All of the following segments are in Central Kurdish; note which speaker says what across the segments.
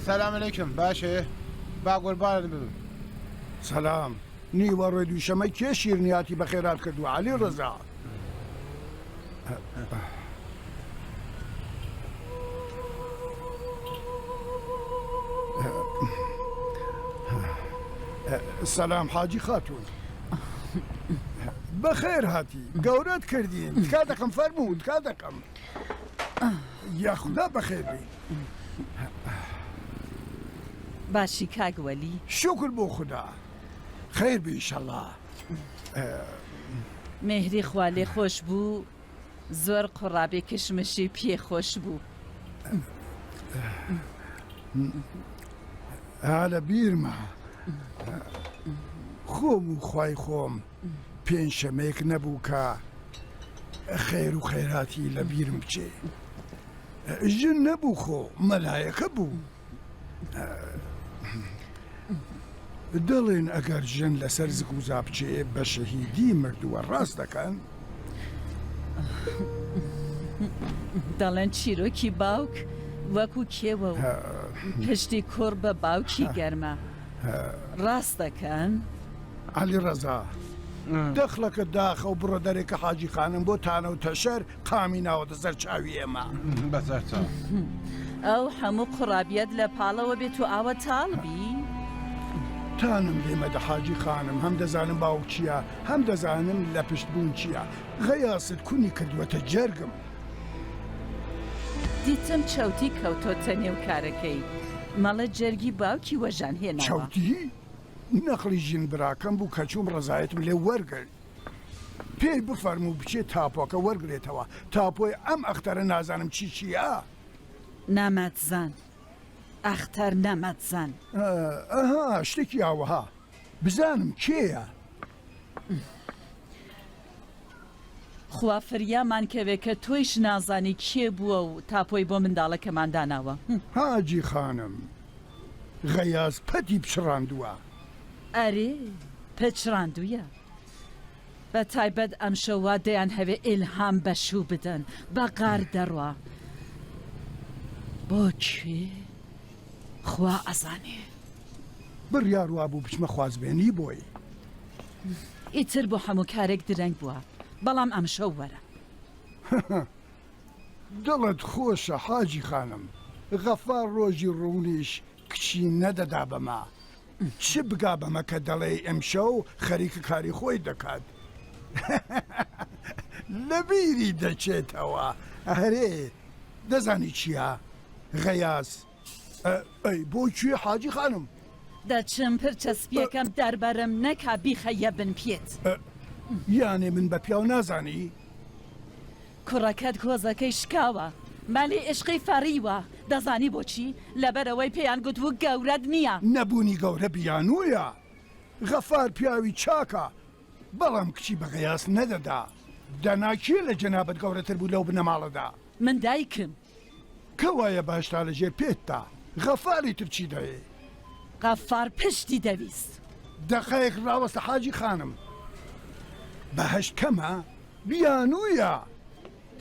Speaker 1: سلام علیکم باشه با قوربانت ببم.
Speaker 2: سلام نیوەڕۆی دووشەمە کێ شیرنیاتی بە خێرات کردو علی ڕەزا سلام حاجی خاتون بەخێر هاتی گەورەت کردین تکا دەکەم فەرموو تکا دەکەم یاخدا بەخێر بی
Speaker 3: باشی کاگوەلی
Speaker 2: شکر بۆ خوددا خێر بی ئینشەڵڵا
Speaker 3: مهری خوا لێ خۆش بوو زۆر قوڕابێ کشمشی پێ خۆش بوو
Speaker 2: هالە بیرمە خۆم و خوای خۆم پێنجشەمەیەک نەبوو کە خێر و خێراتی لە بیرم بچێ ژن نەبوو خۆ مەلایەکە بوو دڵێن ئەگەر ژن لەسەر زگوزا بچێ بە شەهیدی مردووە ڕاست دەکەن
Speaker 3: دەڵێن چیرۆکی باوک وەکو کێوە و پشتی کوڕ بە باوکی گەرمە ڕاست دەکەن
Speaker 2: علی ڕەزا دەخلەکە داخە و بڕۆ دەرێکە حاجی خانم بۆ تانە و تەشەر قامی ناوەتە سەر چاوی ئێمە
Speaker 1: بەسەرچە
Speaker 3: ئەو هەموو قوڕابیەت لە پاڵەوە بێت و ئاوە تاڵبی
Speaker 2: تانم لێمەدە حاجی خانم هەم دەزانم باوک چییە هەم دەزانم لە پشتبوون چییە غەیاست کونی کردووەتە جەرگم
Speaker 3: دیتم چەوتی کەوتۆتە نێو کارەکەی مەڵە جەرگی باوکی وەژان هێناوە
Speaker 2: چەوتی؟ نەخلی ژین براکەم بوو کەچووم ڕزایەتم لێ وەرگرت پێی بفەرموو بچێت تاپۆکە وەرگێتەوە تاپۆی ئەم ئەختەرە نازانم چی چییە
Speaker 3: نامەتزان ئەختەر نەمەتزان
Speaker 2: ئەها شتێکی ئاوەها بزانم کێیە
Speaker 3: خوا فریامان کەوێ کە تۆیش نازانی کێ بووە و تاپۆی بۆ منداڵەکەمان داناوە
Speaker 2: حاجی خانم غەیاز پەتی پچڕاندووە
Speaker 3: ئەرێ پچڕاندوویە بە تایبەت ئەم شەوا دەیان هەوێ ئیلهام بەشوو بدەن بە قار دەڕوا بۆ کوێ خوا ئەزانێ
Speaker 2: بڕیار وا بوو بچمە خوازبێنی بۆی
Speaker 3: ئیتر بۆ هەموو کارێک درەنگ بووە بەڵام ئەم شەو وەرە
Speaker 2: دڵت خۆشە حاجی خانم غەفار ڕۆژی ڕوونیش کچی نەدەدا بەما چ بگا بەمە کە دەڵێ ئەمشەو خەریکە کاری خۆی دەکات لەبیری دەچێتەوە هەرێ دەزانی چییە غەیاز ئەی بۆ کوێ حاجی خانم
Speaker 3: دەچم پرچەسپیەکەم دەربەرم نەکا بیخەیە بن پێت
Speaker 2: یانێ من بە پیاو نازانی
Speaker 3: کوڕەکەت کۆزەکەی شکاوە مالی عشقی فەریوە دەزانی بۆچی لەبەرەوەی پێیان گوتبوو گەورەت نییە
Speaker 2: نەبوونی گەورە بیانوویە غەفار پیاوی چاکە بەڵام کچی بە غەیاس نەدەدا دەناکێ لە جەنابەت گەورەتر بوو لەو بنەماڵەدا
Speaker 3: من دایکم
Speaker 2: کەوایە باشتا لەژێر پێتتا غەفاری ترچی دەوێ
Speaker 3: غەفار پشتی دەویست
Speaker 2: دەقەیەک ڕاوەستە حاجی خانم بەهەشت کەمە بیانوویە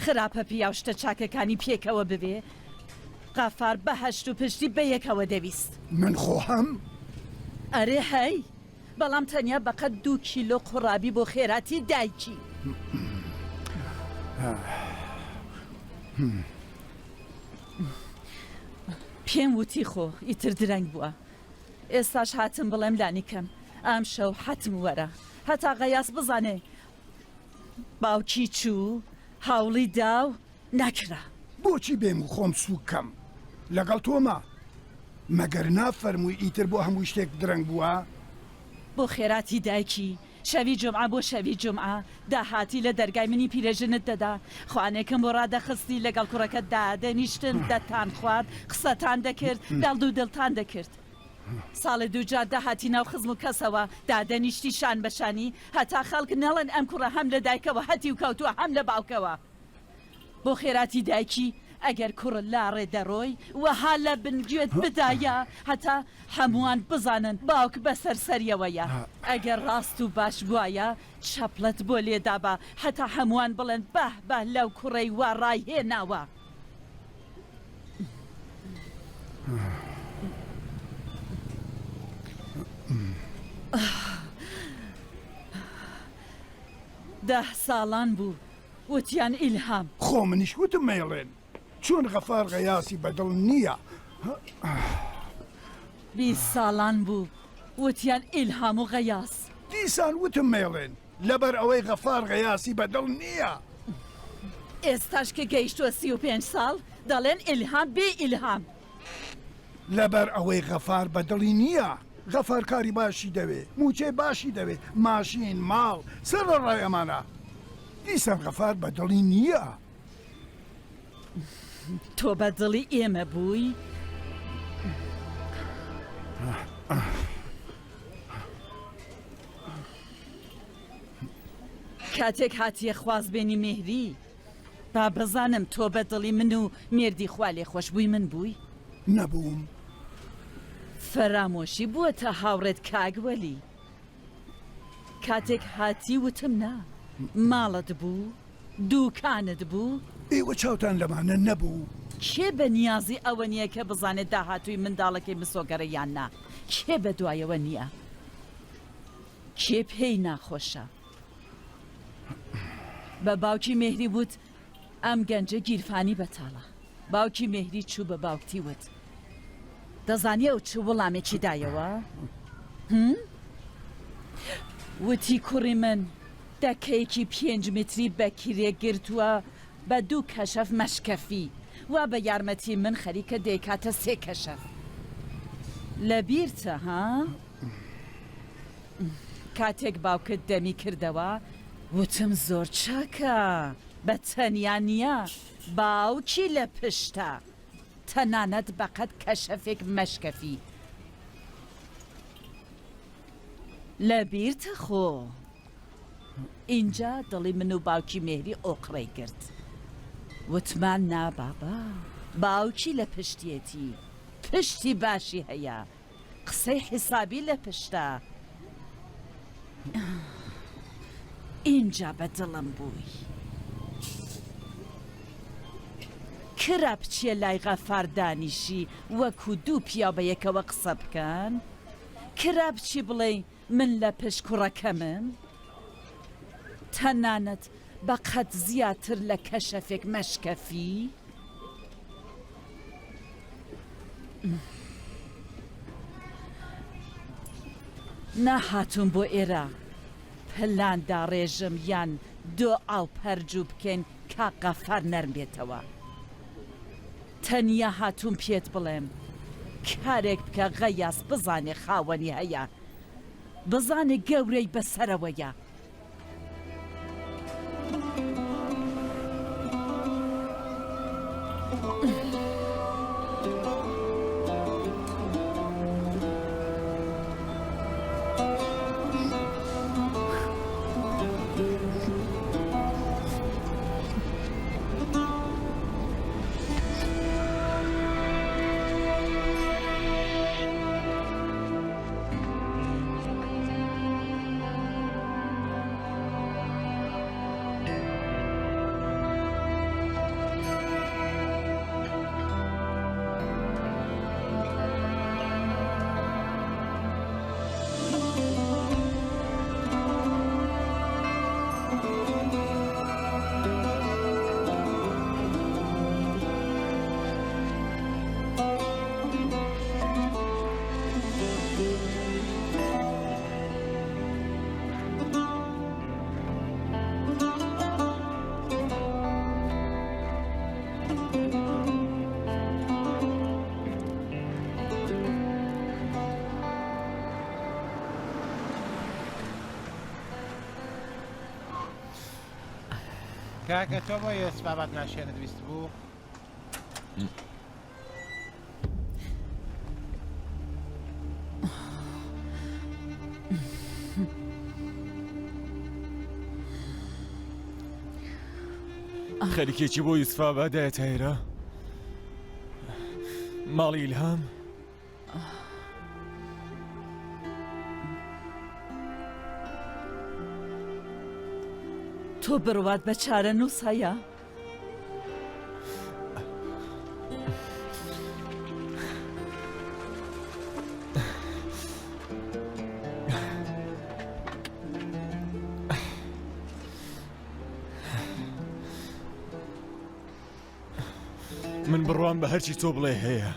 Speaker 3: خراپە پیاو شتە چاکەکانی پێکەوە ببێ غەفار بەهەشت و پشتی بەیەکەوە دەویست
Speaker 2: من خۆهم
Speaker 3: ئەرێ هەی بەڵام تەنیا بەقەت 2 کیلۆ قوڕابی بۆ خێراتی دایکی پێم وتی خۆ ئیتر درەنگ بووە ئێستاش هاتم بڵێم لانیکەم ئەم شەو حەتم وەرە هەتا غەیاس بزانێ باوکی چوو هاوڵی داو نەکرا
Speaker 2: بۆچی بێم و خۆم سووکەم لەگەڵ تۆمە مەگەر نافەرمووی ئیتر بۆ هەموو شتێک درەنگ بووە
Speaker 3: بۆ خێراتی دایکی شەوی جمعە بۆ شەوی جمعە داهاتی لە دەرگای منی پیرەژنت دەدا خوانێکم بۆ ڕادەخستی لەگەڵ کوڕەکەتدا دەنیشتن دەتان خوارد قسەتان دەکرد دەڵ و دڵتان دەکرد ساڵی دووجار داهاتی ناو خزم و کەسەوە دادەنیشتی شان بەشانی هەتا خەڵک نەڵێن ئەم کوڕە هەم لە دایکەوە هەتی و کەوتووە هەم لە باوکەوە بۆ خێراتی دایکی ئەگەر کوڕ لاڕێ دەڕۆی وەها لە بنگوێت بدایە هەتا هەمووان بزانن باوک بەسەر سەریەوەیە ئەگەر ڕاست و باش بووایە چەپڵەت بۆ لێدابە هەتا هەمووان بڵێن بە لەو کوڕەی وا ڕای هێناوە 10 ساڵان بوو وتیان ئیلهام
Speaker 2: خۆ منیش وتم مێڵێن چۆن غەفار غەیاسی بەدڵ نییە
Speaker 3: 20 ساڵان بوو وتیان ئیلهام و غەیاس
Speaker 2: دیسان وتم مێڵێن لەبەر ئەوەی غەفار غەیاسی بەدڵ نییە
Speaker 3: ئێستاش کە گەیشتووە 35 ساڵ دەڵێن ئیلهام بێ ئیلهام
Speaker 2: لەبەر ئەوەی غەفار بەدڵی نییە غەفار کاری باشی دەوێ موچەی باشی دەوێ ماشین ماڵ سەر ڕای ئەمانە دیسان غەفار بەدڵی نییە
Speaker 3: تۆ بەدڵی ئێمە بووی کاتێک هاتیە خوازبێنی مێهری با بزانم تۆ بەدڵی من و مێردی خوا لێ خۆش بووی من بووی
Speaker 2: نەبووم
Speaker 3: فەرامۆشی بووە تا هاوڕێت کاگوەلی کاتێک هاتی وتم نا ماڵت بوو دووکانت بوو
Speaker 2: ئێوە چاوتان لەمانە نەبوو
Speaker 3: کێ بە نیازی ئەوە نییە کە بزانێت داهاتووی منداڵەکەی مسۆگەرە یان نا کێ بە دوایەوە نییە کێ پێی ناخۆشە بە باوکی مێهری وت ئەم گەنجە گیرفانی بەتاڵە باوکی مێهری چوو بە باوکتی وت دەزانیە ئەو چ وەڵامێکی دایەوە وتی کوڕی من دەکەیەکی 5 متری بە کیرێ گرتووە بە 2 کەشەف مەشکەفی وا بە یارمەتی من خەریکە دەیکاتە 3 کەشەف لەبیرتە ها کاتێک باوکت دەمی کردەوە وتم زۆر چاکە بە تەنیا نییە باوکی لە پشتە تەنانەت بەقەت کەشەفێک مەشکەفی لەبیرتە خۆ اینجا دڵی من و باوکی مێهری ئۆقڕەی کرد وتمان نا بابا باوکی لە پشتیەتی پشتی باشی هەیە قسەی حیسابی لە پشتە اینجا بە دڵم بووی کرا بچیە لای غەفار دانیشی وەکو 2 پیا بە یەکەوە قسە بکەن کرا بچی بڵێ من لە پشت کوڕەکەمم تەنانەت بەقەت زیاتر لە کەشەفێک مەشکەفی ناهاتوون بۆ ئێرە پلاندا ڕێژم یان 2 ئاو پەرجوو بکەین کا غەفار نەرم بێتەوە تەنیا هاتوون پێت بڵێم کارێک بکە غەیاس بزانێ خاوەنی هەیە بزانێ گەورەی بەسەرەوەیە
Speaker 1: کاکە تۆ بۆ ئێس بابات ماشێنت ویست بوو
Speaker 4: خەریکێکی بۆ یوسفا بادایە تایرە ماڵی ئیلهام
Speaker 3: تۆ بڕوات بە چارە نووس هەیە
Speaker 4: من بڕوان بە هەرچی تۆ بڵێ هەیە.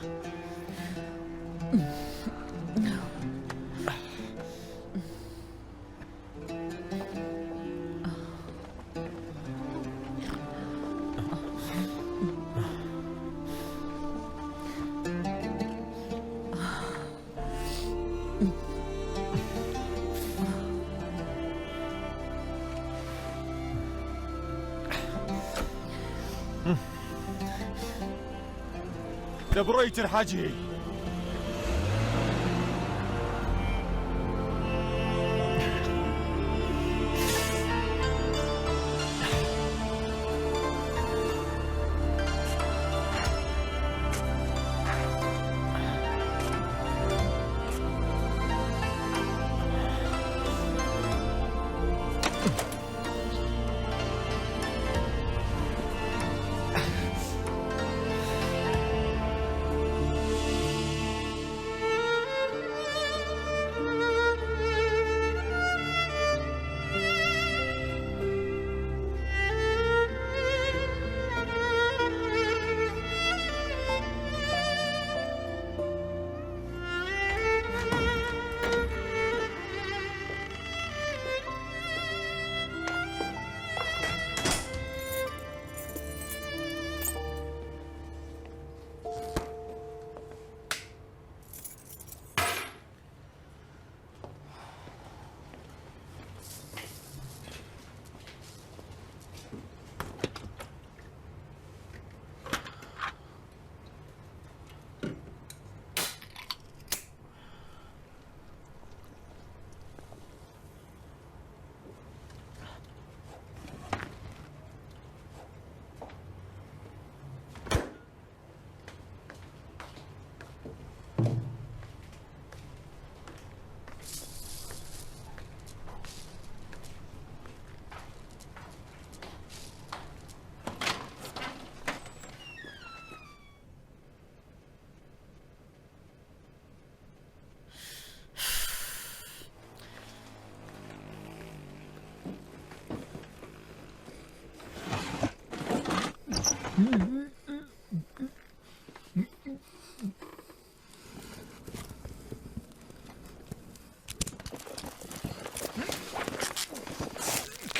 Speaker 4: دەبڕۆیتر حاجی.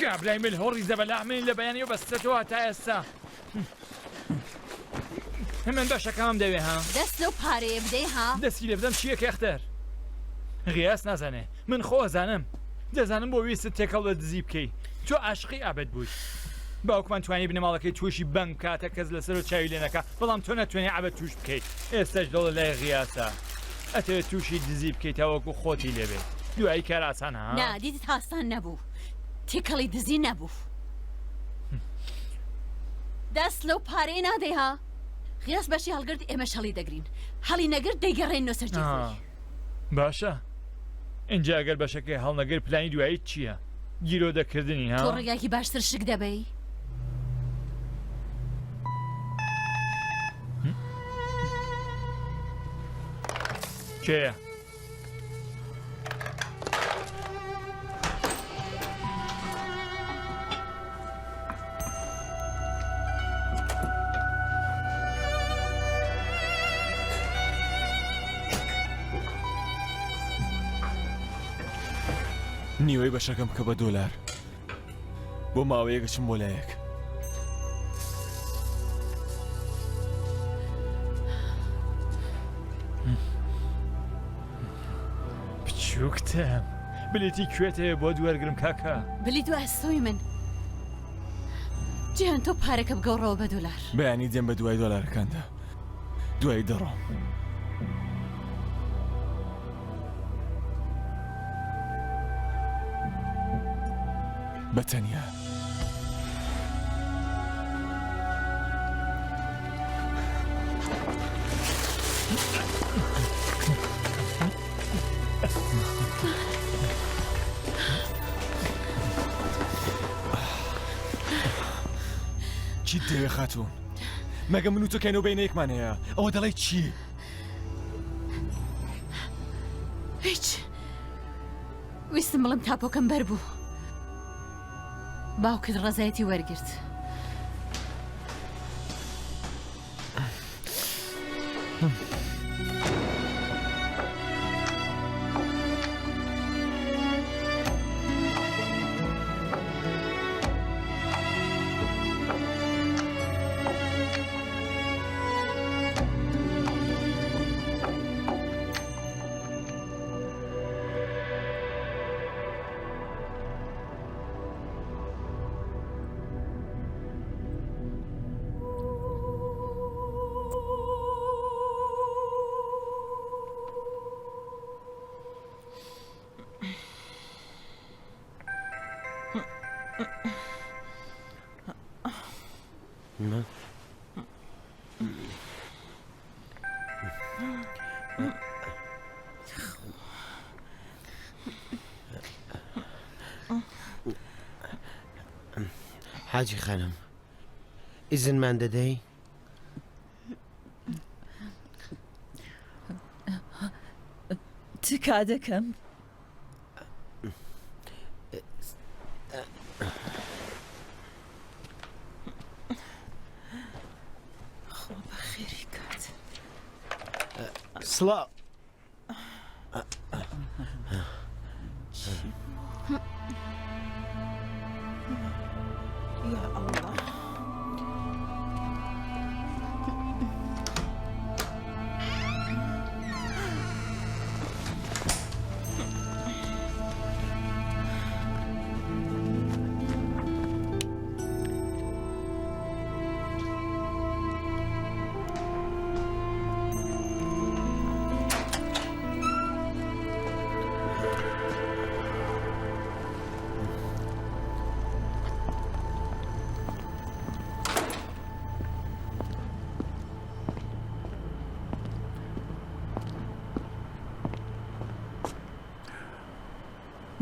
Speaker 5: کابرای من هۆڕی زەبەلاحمین لە بەیانی و بەستێتەوە تا ئێستا. من بەشەکەمم دەوێ ها
Speaker 6: دەست لەو پارەیە بدەی ها
Speaker 5: دەستی لێ بدەم چییە کەختەر غیاس نازانێ من خۆ زانم دەزانم بۆ ویست تێکەڵ لە دزی بکەی تۆ عاشقی ئابەت بووی باوکمان توانی بنەماڵەکەی تووشی بەنگ کاتە کەس لەسەر و چاوی لێ نەکا بەڵام تۆ نەتوانێ ئابەت توش بکەیت ئێستاش دڵ لای غیاسە ئەتەوێت تووشی دزی بکەیت تاوەکو خۆتی لێبێت دوایی کار ئاسانە ها
Speaker 6: نادیدت هاستان نەبوو تێکەڵی دزی نەبوو دەست لەو پارەی نادەی ها غیاس بەشی هەڵگرت ئێمە شەڵی دەگرین هەڵی نەگرت دەیگەڕێنەوە سەر جێزەی
Speaker 5: باشە اینجا ئەگەر بەشەکەی هەڵنەگەر پلانی دوایی چییە گیرۆ دەکردنی ها
Speaker 6: تۆ ڕێگاکی باشتر شک دەبەی
Speaker 5: کێیە
Speaker 4: نیوەی بەشەکەم بکە بە دۆلار بۆ ماوەیەکەچم بۆ لایەک
Speaker 5: بچووکتم بلیتی کوێتەیە بۆ دووەرگرم کاکە
Speaker 6: بلی دو ئەستۆی من جیهان تۆ پارەکە بگەڕەوە بە دۆلار
Speaker 4: بەیانی دێم بە دوای دۆلارەکاندا دوای دەڕۆم بەتەنیا چی دەوێ خاتوون مەگە من و تۆ کەینەوە بینەیەکمان هەیە ئەوە دەڵێ چی
Speaker 6: هیچ ویستم بڵم تاپۆکەم بەر بوو باوکت ڕزایەتی وەرگرت
Speaker 7: حاجی خانم ئیزنمان دەدەی؟
Speaker 3: تکا دەکەم. خۆ بەخێری کات.
Speaker 7: سڵاو.
Speaker 3: یا ئەڵڵا.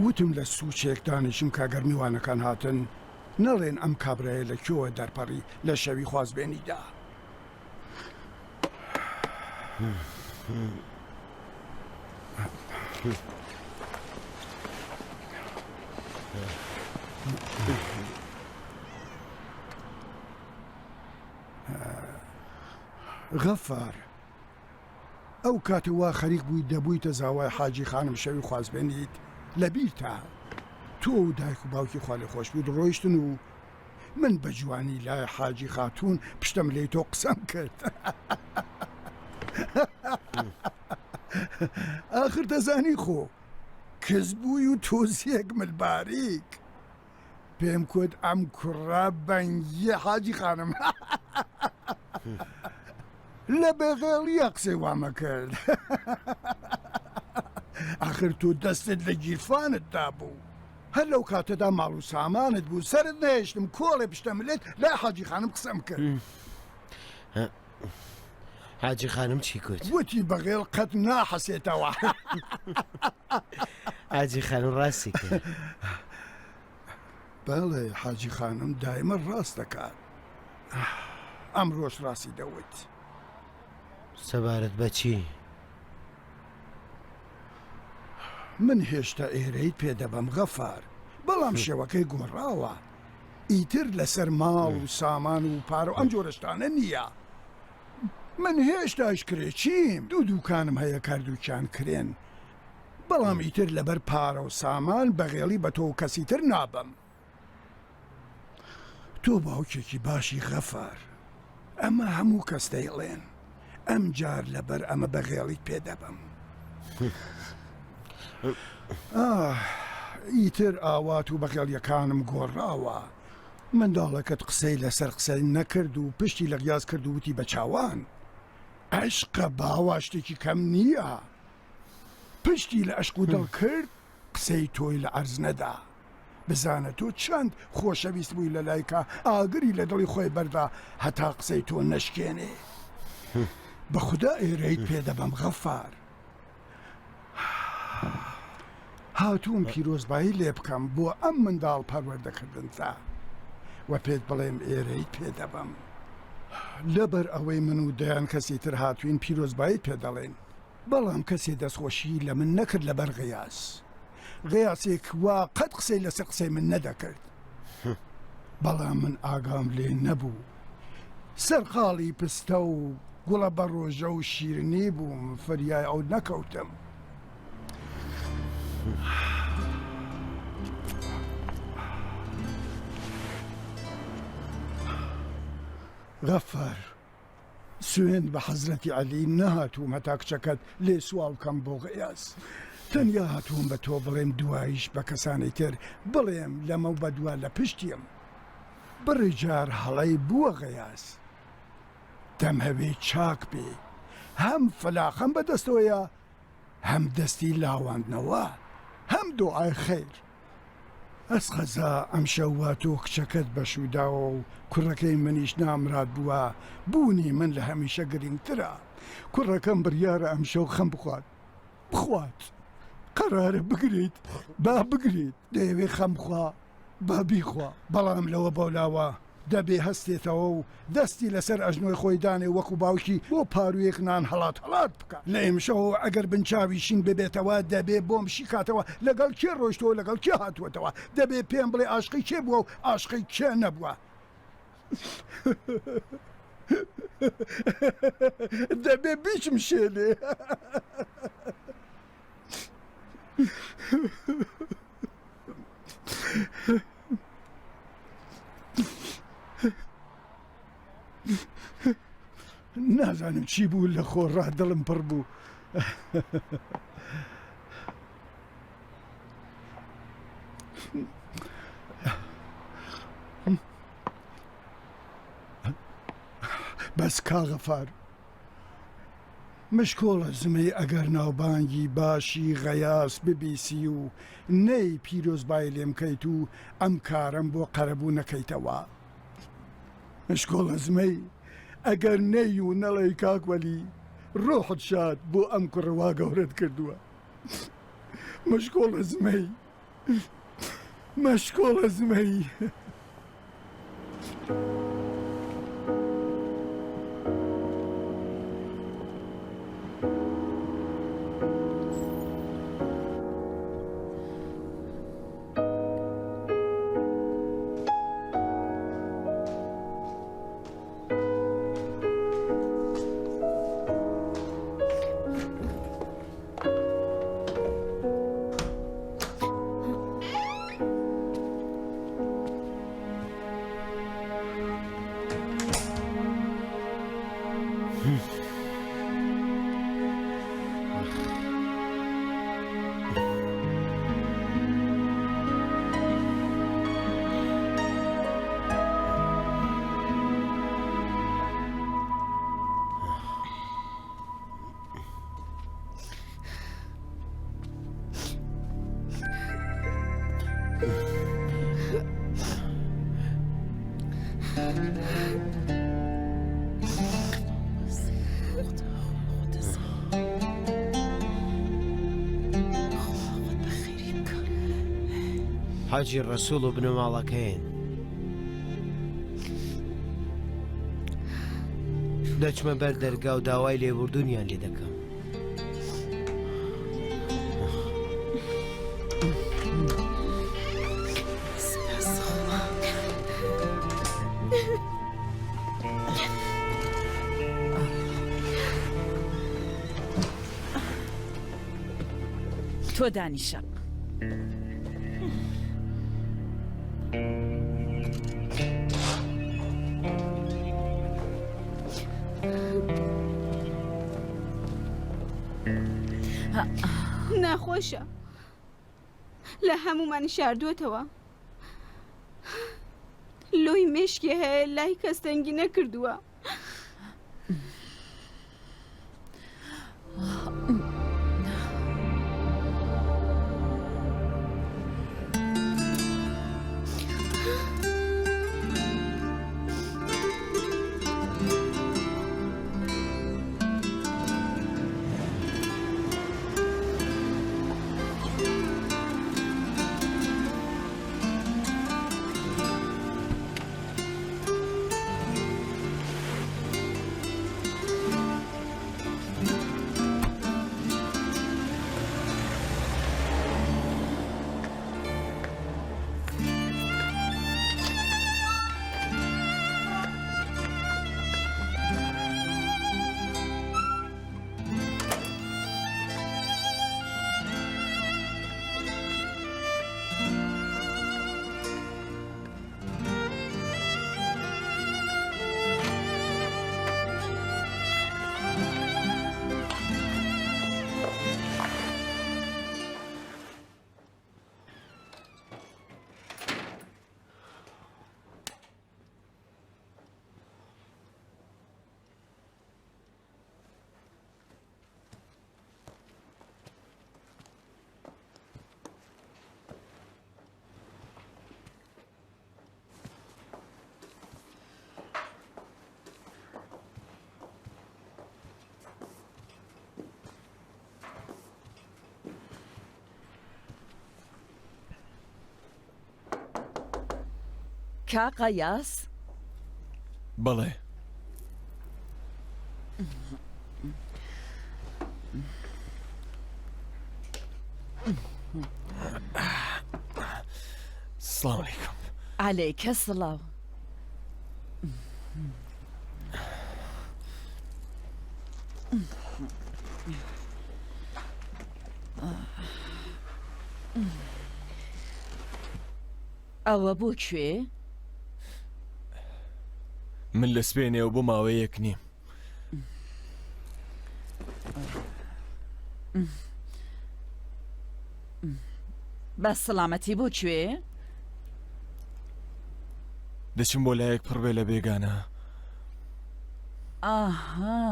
Speaker 2: وتم لە سوچێک دانیشم کاگەر میوانەکان هاتن نەڵێن ئەم کابرایە لە کێوە دەرپەڕی لە شەوی خوازبێنیدا. غەفار ئەو کاتەوە خەریک بووی دەبوویتە زاوای حاجی خانم شەوی خوازبێنیت لەبیرتە تۆ و دایک و باوکی خوا لێ خۆش بوو ڕۆیشتن و من بە جوانی لای حاجی خاتون پشتم لێی تۆ قسەم کرد. ئاخر دەزانی خۆ کەس بووی و تۆزیەک ملباریک پێم کۆت ئەم کوڕە بەنگیە حاجی خانم. لە بەغێڵیە قسەی وامە کرد. ئاخر تۆ دەستت لە گیرفانتدا بوو هەر لەو کاتەدا ماڵ و سامانت بوو سەرت نێشتم کۆڵێ پشتەملێت لای حاجی خانم قسەم کرد.
Speaker 7: حاجی خانم چی کوت؟
Speaker 2: وتی بەغێڵ قەت ناحەسێتەوە.
Speaker 7: حاجی خانم ڕاستی کرد.
Speaker 2: بەڵێ حاجی خانم دایمە ڕاست دەکات. ئەمڕۆژ ڕاستی دەوت.
Speaker 7: سەبارەت بە چی؟
Speaker 2: من هێشتا ئێرەیت پێدەبەم غەفار بەڵام شێوەکەی گۆڕاوە ئیتر لەسەر ماڵ و سامان و پارە و ئەم جۆرەشتانە نییە. من هێشتاش کرێچیم دوو دووکانم هەیە کاردووکیان کرێن بەڵام ئیتر لەبەر پارە و سامان بەغێڵی بە تۆ و کەسی تر نابم. تۆ باوکێکی باشی غەفار ئەمە هەموو کەس دەیڵێن ئەم جار لەبەر ئەمە بەغێڵیت پێدەبم. ئیتر ئاوات و بەغێڵیەکانم گۆڕاوە منداڵەکەت قسەی لەسەر قسەی نەکرد و پشتی لە غیاز کرد و وتی بە چاوان عشقە باوا شتێکی کەم نییە پشتی لە عشق و دڵ کرد قسەی تۆی لە عەرز نەدا بزانە تۆ چەند خۆشەویست بووی لە لایکە ئاگری لە دڵی خۆی بەردا هەتا قسەی تۆ نەشکێنێ. بەخودا ئێرەیت پێدەبەم غەفار هاتووم پیرۆزبایی لێ بکەم بۆ ئەم منداڵ پەروەردەکردنتا و پێت بڵێم ئێرەیت پێدەبەم لەبەر ئەوەی من و دەیان کەسی تر هاتوین پیرۆزبایی پێدەڵێن بەڵام کەسێ دەستخۆشی لە من نەکرد لەبەر غیاس غیاسێک وا قەت قسەی لەسەر قسەی من نەدەکرد بەڵام من ئاگام لێ نەبوو سەرقاڵی پستە و گوڵە بە ڕۆژە و شیرنی بووم فەریای ئەو نەکەوتم. غەفەر سوێن بە حەزرەتی عەلی نەهاتوومە تا کچەکەت لێ سوال بکەم بۆ غەیاس. تەنیا هاتووم بە تۆ بڵێم دوایش بە کەسانی تر بڵێم لەمە و بەدووە لە پشتیم. بڕی جار هەڵەی بووە غەیاس. دەم هەوێ چاک بێ، هەم فلاخەم بەدەستەوەیە، هەم دەستی لاواندنەوە، هەم دوعای خەیر. ئەس خەزا ئەم شەوە تۆ کچەکەت بەشوداوە و کوڕەکەی منیش نامرات بووە، بوونی من لە هەمیشە گرنگترە. کوڕەکەم بڕیارە ئەم شەو خەم بخوات. قەرارە بگریت، با بگریت. دەیەوێ خەم بخوا، با بیخوا. بەڵام لەوە بەولاوە دەبێ هەستێتەوە و دەستی لەسەر ئەژنۆی خۆی دانێ وەکو باوکی بۆ پارویەک نان هەڵات بکە. لە ئێمشەوە ئەگەر بنچاوی شین ببێتەوە دەبێ بۆم شیکاتەوە لەگەڵ کێ ڕۆیشتەوە لەگەڵ کێ هاتووەتەوە. دەبێ پێم بڵێ عاشقی کێ بووە و عاشقی کێ نەبووە. دەبێ بیچم شێلێ. نازانم چی بوو لە خۆڕا دڵم پڕ بوو. بەس کاغەفار مشکۆڵە زمەی ئەگەر ناوبانگی باشی غەیاس ببیسی و نەی پیرۆزبای لێم کەیت و ئەم کارم بۆ قەرەبوو نەکەیتەوە. مشکۆڵە زمەی ئەگەر نەی و نەڵێی کاکوەلی ڕۆحت شاد بۆ ئەم کوڕەوا گەورەت کردووە. مشکۆڵە زمەی، مشکۆڵە زمەی.
Speaker 7: حاجی ڕەسوڵ و بنەماڵەکەیان دەچمە بەر دەرگا و داوای لێبوردونیان لێ دەکەم.
Speaker 3: تۆ دانیشە
Speaker 8: ناخۆشە لە هەمومانی شاردووەتەوە. لۆی مێشکی هەیە لای کەس تەنگی نەکردووە.
Speaker 3: کاقا یاس
Speaker 4: بەڵێ سڵام عەلەیکم
Speaker 3: عەلەیکە سڵاو ئەوە بۆ کوێ؟
Speaker 4: من لە سپێنێ و بۆ ماوەیەک نیم
Speaker 3: بە سڵامەتی بۆ کوێ؟
Speaker 4: دەچم بۆ لایەک پڕ بێ لە بێگانە
Speaker 3: ئاها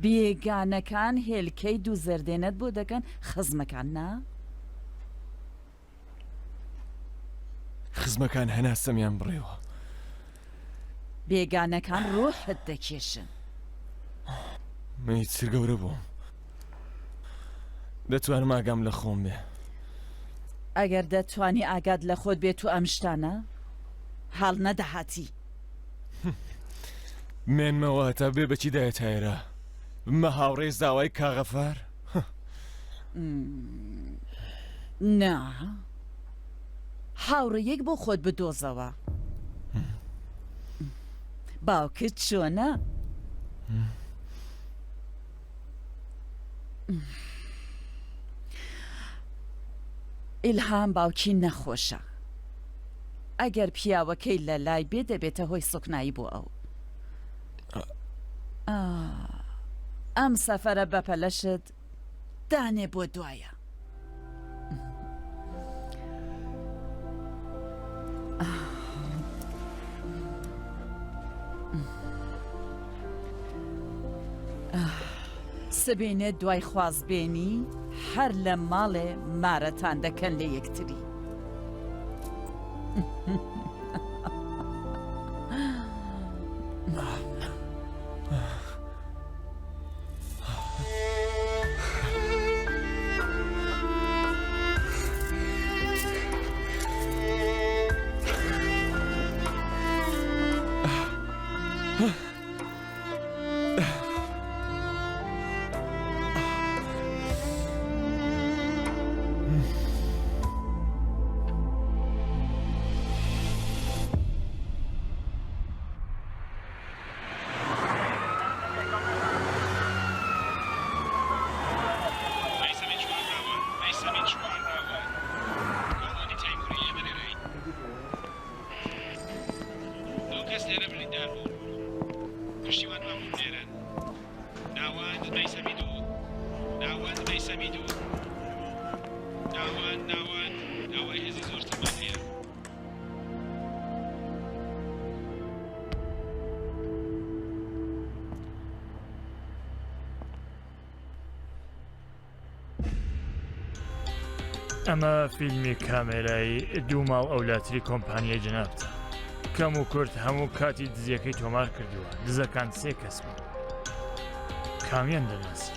Speaker 3: بێگانەکان هێلکەی دوو زەردێنەت بۆ دەکەن خزمەکان نا؟
Speaker 4: خزمەکان هەناسەمیان بڕێوە
Speaker 3: بێگانەکان ڕۆحت دەکێشن
Speaker 4: من هیچ سر گەورە بووم دەتوانم ئاگام لە خۆم بێ
Speaker 3: ئەگەر دەتوانی ئاگاد لە خۆت بێت و ئەم شتانە هەڵ نەدەهاتی
Speaker 4: مێنمەوە تا بێ بەچی دایە تایرە بمە هاوڕێی زاوای کاغەفار
Speaker 3: نا هاوڕێیەک بۆ خۆت بدۆزەوە باوکت چۆنە؟ ئیلهام باوکی نەخۆشە ئەگەر پیاوەکەی لە لای بێ دەبێتە هۆی سوکنایی بۆ ئەو ئەم سەفەرە بەپەلەشت دانێ بۆ دوایە سبینێت دوای خوازبێنی هەر لە ماڵێ مارەتان دەکەن لە یەکتری
Speaker 5: ئەمە فیلمی کامێرایی دوو ماڵ ئەولاتری کۆمپانیای جنابتە کەم و کورت هەموو کاتی دزیەکەی تۆمار کردووە دزەکان 3 کەس بوو کامیان دەناسی